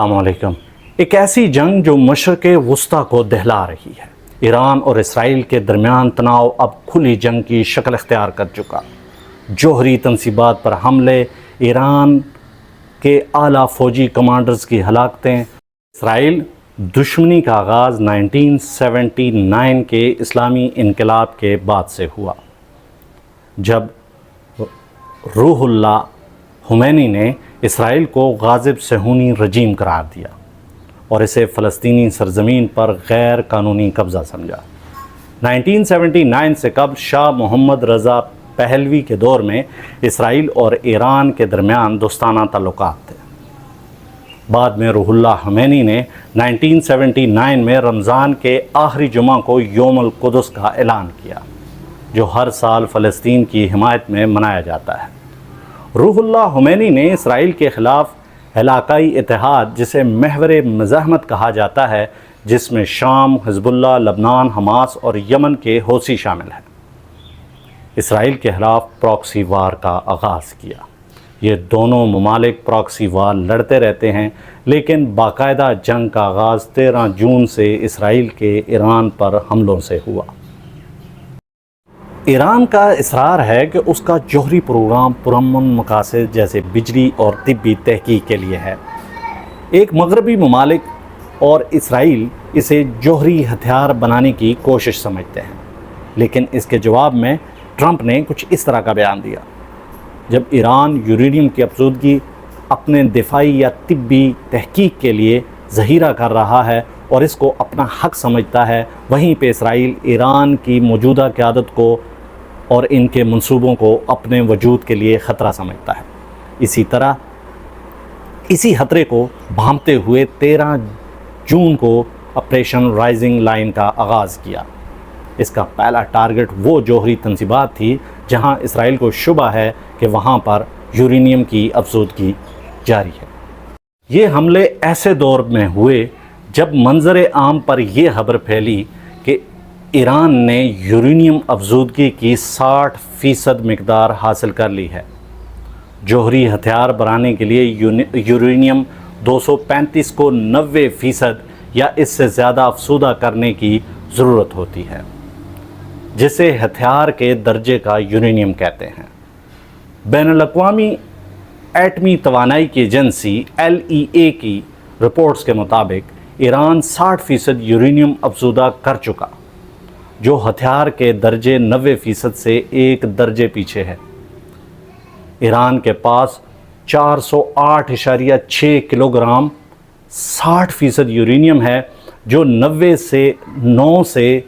السلام علیکم۔ ایک ایسی جنگ جو مشرق وسطیٰ کو دہلا رہی ہے۔ ایران اور اسرائیل کے درمیان تناؤ اب کھلی جنگ کی شکل اختیار کر چکا۔ جوہری تنصیبات پر حملے، ایران کے اعلیٰ فوجی کمانڈرز کی ہلاکتیں۔ اسرائیل دشمنی کا آغاز 1979 کے اسلامی انقلاب کے بعد سے ہوا، جب روح اللہ خمینی نے اسرائیل کو غاصب صہیونی رجیم قرار دیا اور اسے فلسطینی سرزمین پر غیر قانونی قبضہ سمجھا۔ 1979 سے قبل شاہ محمد رضا پہلوی کے دور میں اسرائیل اور ایران کے درمیان دوستانہ تعلقات تھے۔ بعد میں روح اللہ خمینی نے 1979 میں رمضان کے آخری جمعہ کو یوم القدس کا اعلان کیا، جو ہر سال فلسطین کی حمایت میں منایا جاتا ہے۔ روح اللہ خمینی نے اسرائیل کے خلاف علاقائی اتحاد، جسے محور مزاحمت کہا جاتا ہے، جس میں شام، حزب اللہ، لبنان، حماس اور یمن کے حوثی شامل ہیں، اسرائیل کے خلاف پراکسی وار کا آغاز کیا۔ یہ دونوں ممالک پراکسی وار لڑتے رہتے ہیں، لیکن باقاعدہ جنگ کا آغاز 13 جون سے اسرائیل کے ایران پر حملوں سے ہوا۔ ایران کا اصرار ہے کہ اس کا جوہری پروگرام پرامن مقاصد جیسے بجلی اور طبی تحقیق کے لیے ہے۔ ایک مغربی ممالک اور اسرائیل اسے جوہری ہتھیار بنانے کی کوشش سمجھتے ہیں، لیکن اس کے جواب میں ٹرمپ نے کچھ اس طرح کا بیان دیا: جب ایران یورینیم کی افزودگی اپنے دفاعی یا طبی تحقیق کے لیے ذخیرہ کر رہا ہے اور اس کو اپنا حق سمجھتا ہے، وہیں پہ اسرائیل ایران کی موجودہ قیادت کو اور ان کے منصوبوں کو اپنے وجود کے لیے خطرہ سمجھتا ہے۔ اسی طرح اسی خطرے کو بھانپتے ہوئے 13 جون کو آپریشن رائزنگ لائن کا آغاز کیا۔ اس کا پہلا ٹارگٹ وہ جوہری تنصیبات تھی جہاں اسرائیل کو شبہ ہے کہ وہاں پر یورینیم کی افزودگی جاری ہے۔ یہ حملے ایسے دور میں ہوئے جب منظر عام پر یہ خبر پھیلی کہ ایران نے یورینیم افزودگی کی 60% مقدار حاصل کر لی ہے۔ جوہری ہتھیار بنانے کے لیے یورینیم 235 کو 90% یا اس سے زیادہ افزودہ کرنے کی ضرورت ہوتی ہے، جسے ہتھیار کے درجے کا یورینیم کہتے ہیں۔ بین الاقوامی ایٹمی توانائی کی ایجنسی LEA کی رپورٹس کے مطابق ایران 60% یورینیم افزودہ کر چکا، جو ہتھیار کے درجے 90% سے ایک درجے پیچھے ہے۔ ایران کے پاس 408.6 کلو گرام 60% یورینیم ہے، جو 9 سے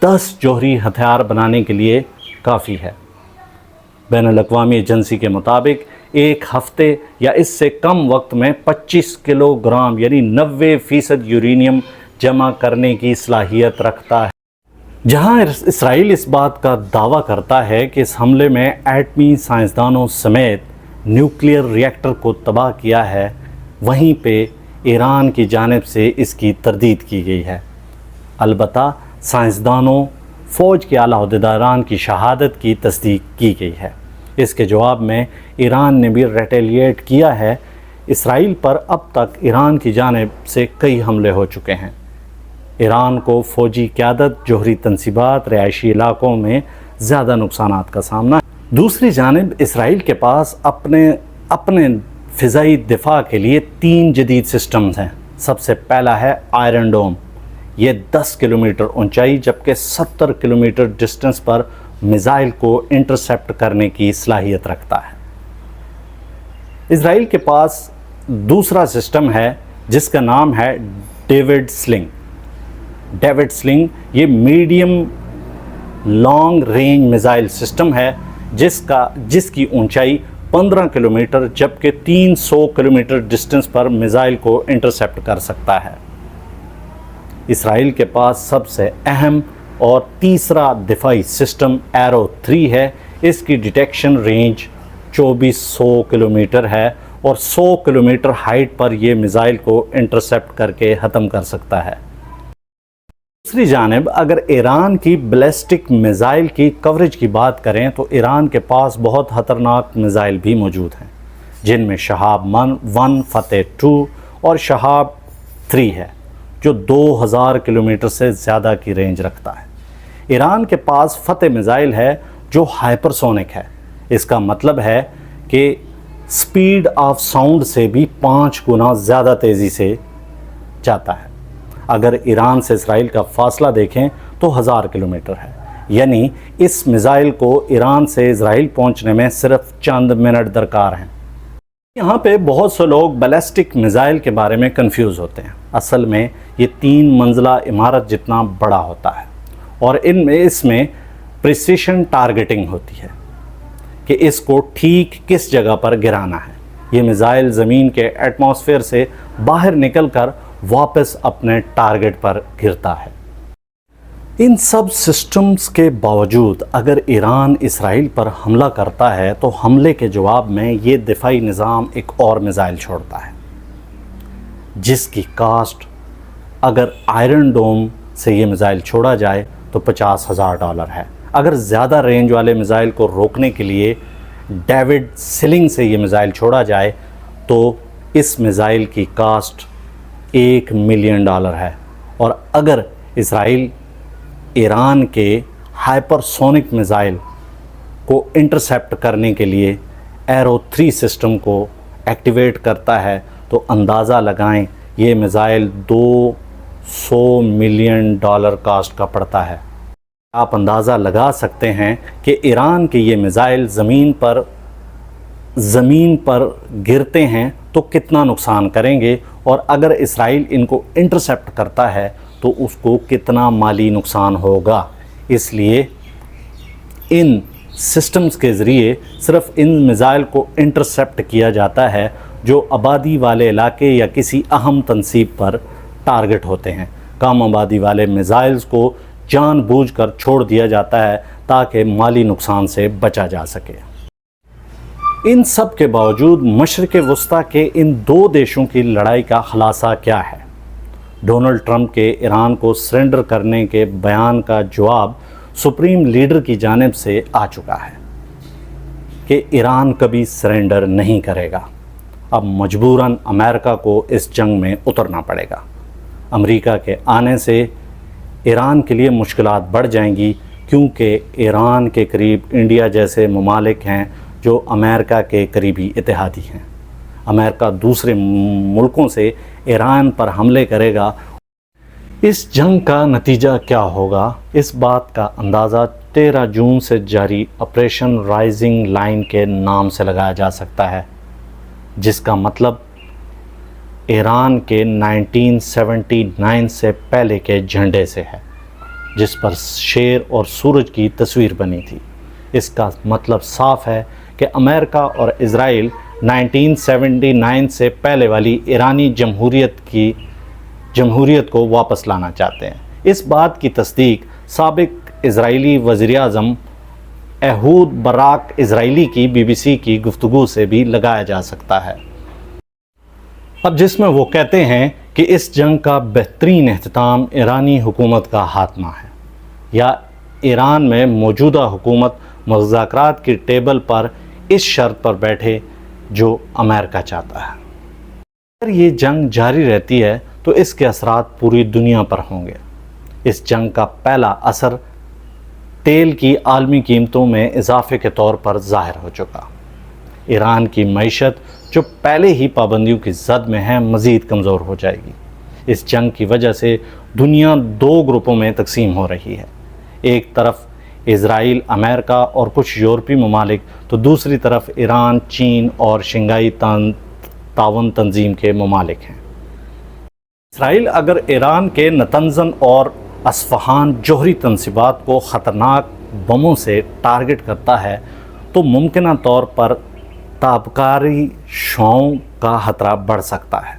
10 جوہری ہتھیار بنانے کے لیے کافی ہے۔ بین الاقوامی ایجنسی کے مطابق ایک ہفتے یا اس سے کم وقت میں 25 کلو گرام یعنی 90% یورینیم جمع کرنے کی صلاحیت رکھتا ہے۔ جہاں اسرائیل اس بات کا دعویٰ کرتا ہے کہ اس حملے میں ایٹمی سائنسدانوں سمیت نیوکلیئر ری ایکٹر کو تباہ کیا ہے، وہیں پہ ایران کی جانب سے اس کی تردید کی گئی ہے۔ البتہ سائنسدانوں، فوج کے اعلیٰ عہدیداران کی شہادت کی تصدیق کی گئی ہے۔ اس کے جواب میں ایران نے بھی ریٹیلیٹ کیا ہے۔ اسرائیل پر اب تک ایران کی جانب سے کئی حملے ہو چکے ہیں۔ ایران کو فوجی قیادت، جوہری تنصیبات، رہائشی علاقوں میں زیادہ نقصانات کا سامنا ہے۔ دوسری جانب اسرائیل کے پاس اپنے فضائی دفاع کے لیے 3 جدید سسٹمز ہیں۔ سب سے پہلا ہے آئرن ڈوم۔ یہ 10 کلومیٹر اونچائی جبکہ 70 کلومیٹر ڈسٹنس پر میزائل کو انٹرسیپٹ کرنے کی صلاحیت رکھتا ہے۔ اسرائیل کے پاس دوسرا سسٹم ہے جس کا نام ہے ڈیوڈ سلنگ۔ ڈیوڈ سلنگ یہ medium long range missile system ہے جس کی اونچائی 15 کلومیٹر جبکہ 300 کلومیٹر ڈسٹنس پر میزائل کو انٹرسیپٹ کر سکتا ہے۔ اسرائیل کے پاس سب سے اہم اور تیسرا دفاعی سسٹم ایرو 3 ہے۔ اس کی ڈیٹیکشن رینج 2400 کلومیٹر ہے اور 100 کلومیٹر ہائٹ پر یہ میزائل کو انٹرسیپٹ کر کے ختم کر سکتا ہے۔ دوسری جانب اگر ایران کی بیلسٹک میزائل کی کوریج کی بات کریں تو ایران کے پاس بہت خطرناک میزائل بھی موجود ہیں، جن میں شہاب 1، فتح 2 اور شہاب 3 ہے جو 2000 کلومیٹر سے زیادہ کی رینج رکھتا ہے۔ ایران کے پاس فتح میزائل ہے جو ہائپر سونک ہے، اس کا مطلب ہے کہ سپیڈ آف ساؤنڈ سے بھی 5 گنا زیادہ تیزی سے جاتا ہے۔ اگر ایران سے اسرائیل کا فاصلہ دیکھیں تو 1000 کلومیٹر ہے، یعنی اس میزائل کو ایران سے اسرائیل پہنچنے میں صرف چند منٹ درکار ہیں۔ یہاں پہ بہت سے لوگ بیلسٹک میزائل کے بارے میں کنفیوز ہوتے ہیں۔ اصل میں یہ 3 منزلہ عمارت جتنا بڑا ہوتا ہے اور اس میں پریسیشن ٹارگیٹنگ ہوتی ہے کہ اس کو ٹھیک کس جگہ پر گرانا ہے۔ یہ میزائل زمین کے ایٹماسفیئر سے باہر نکل کر واپس اپنے ٹارگٹ پر گرتا ہے۔ ان سب سسٹمز کے باوجود اگر ایران اسرائیل پر حملہ کرتا ہے تو حملے کے جواب میں یہ دفاعی نظام ایک اور میزائل چھوڑتا ہے جس کی کاسٹ اگر آئرن ڈوم سے یہ میزائل چھوڑا جائے تو $50,000 ہے۔ اگر زیادہ رینج والے میزائل کو روکنے کے لیے ڈیوڈ سلنگ سے یہ میزائل چھوڑا جائے تو اس میزائل کی کاسٹ $1 ملین ہے۔ اور اگر اسرائیل ایران کے ہائپر سونک میزائل کو انٹرسیپٹ کرنے کے لیے ایرو 3 سسٹم کو ایکٹیویٹ کرتا ہے تو اندازہ لگائیں یہ میزائل $200 ملین کاسٹ کا پڑتا ہے۔ آپ اندازہ لگا سکتے ہیں کہ ایران کے یہ میزائل زمین پر گرتے ہیں تو کتنا نقصان کریں گے، اور اگر اسرائیل ان کو انٹرسیپٹ کرتا ہے تو اس کو کتنا مالی نقصان ہوگا۔ اس لیے ان سسٹمز کے ذریعے صرف ان میزائل کو انٹرسیپٹ کیا جاتا ہے جو آبادی والے علاقے یا کسی اہم تنصیب پر ٹارگٹ ہوتے ہیں۔ کم آبادی والے میزائلز کو جان بوجھ کر چھوڑ دیا جاتا ہے تاکہ مالی نقصان سے بچا جا سکے۔ ان سب کے باوجود مشرق وسطیٰ کے ان 2 دیشوں کی لڑائی کا خلاصہ کیا ہے؟ ڈونلڈ ٹرمپ کے ایران کو سرنڈر کرنے کے بیان کا جواب سپریم لیڈر کی جانب سے آ چکا ہے کہ ایران کبھی سرنڈر نہیں کرے گا۔ اب مجبوراً امریکہ کو اس جنگ میں اترنا پڑے گا۔ امریکہ کے آنے سے ایران کے لیے مشکلات بڑھ جائیں گی، کیونکہ ایران کے قریب انڈیا جیسے ممالک ہیں جو امریکہ کے قریبی اتحادی ہیں۔ امریکہ دوسرے ملکوں سے ایران پر حملے کرے گا۔ اس جنگ کا نتیجہ کیا ہوگا، اس بات کا اندازہ 13 جون سے جاری آپریشن رائزنگ لائن کے نام سے لگایا جا سکتا ہے، جس کا مطلب ایران کے 1979 سے پہلے کے جھنڈے سے ہے جس پر شیر اور سورج کی تصویر بنی تھی۔ اس کا مطلب صاف ہے کہ امریکہ اور اسرائیل 1979 سے پہلے والی ایرانی جمہوریت کو واپس لانا چاہتے ہیں۔ اس بات کی تصدیق سابق اسرائیلی وزیر اعظم ایہود باراک اسرائیلی کی BBC کی گفتگو سے بھی لگایا جا سکتا ہے، اب جس میں وہ کہتے ہیں کہ اس جنگ کا بہترین اختتام ایرانی حکومت کا خاتمہ ہے، یا ایران میں موجودہ حکومت مذاکرات کی ٹیبل پر اس شرط پر بیٹھے جو امریکہ چاہتا ہے۔ اگر یہ جنگ جاری رہتی ہے تو اس کے اثرات پوری دنیا پر ہوں گے۔ اس جنگ کا پہلا اثر تیل کی عالمی قیمتوں میں اضافے کے طور پر ظاہر ہو چکا۔ ایران کی معیشت جو پہلے ہی پابندیوں کی زد میں ہے مزید کمزور ہو جائے گی۔ اس جنگ کی وجہ سے دنیا 2 گروپوں میں تقسیم ہو رہی ہے، ایک طرف اسرائیل، امریکہ اور کچھ یورپی ممالک، تو دوسری طرف ایران، چین اور شنگھائی تعاون تنظیم کے ممالک ہیں۔ اسرائیل اگر ایران کے نتنزن اور اصفہان جوہری تنصیبات کو خطرناک بموں سے ٹارگٹ کرتا ہے تو ممکنہ طور پر تابکاری شعاعوں کا خطرہ بڑھ سکتا ہے۔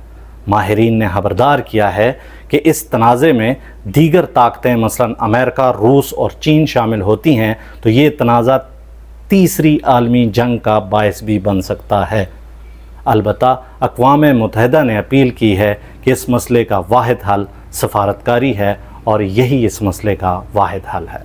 ماہرین نے خبردار کیا ہے کہ اس تنازع میں دیگر طاقتیں مثلاً امریکہ، روس اور چین شامل ہوتی ہیں تو یہ تنازع تیسری عالمی جنگ کا باعث بھی بن سکتا ہے۔ البتہ اقوام متحدہ نے اپیل کی ہے کہ اس مسئلے کا واحد حل سفارتکاری ہے اور یہی اس مسئلے کا واحد حل ہے۔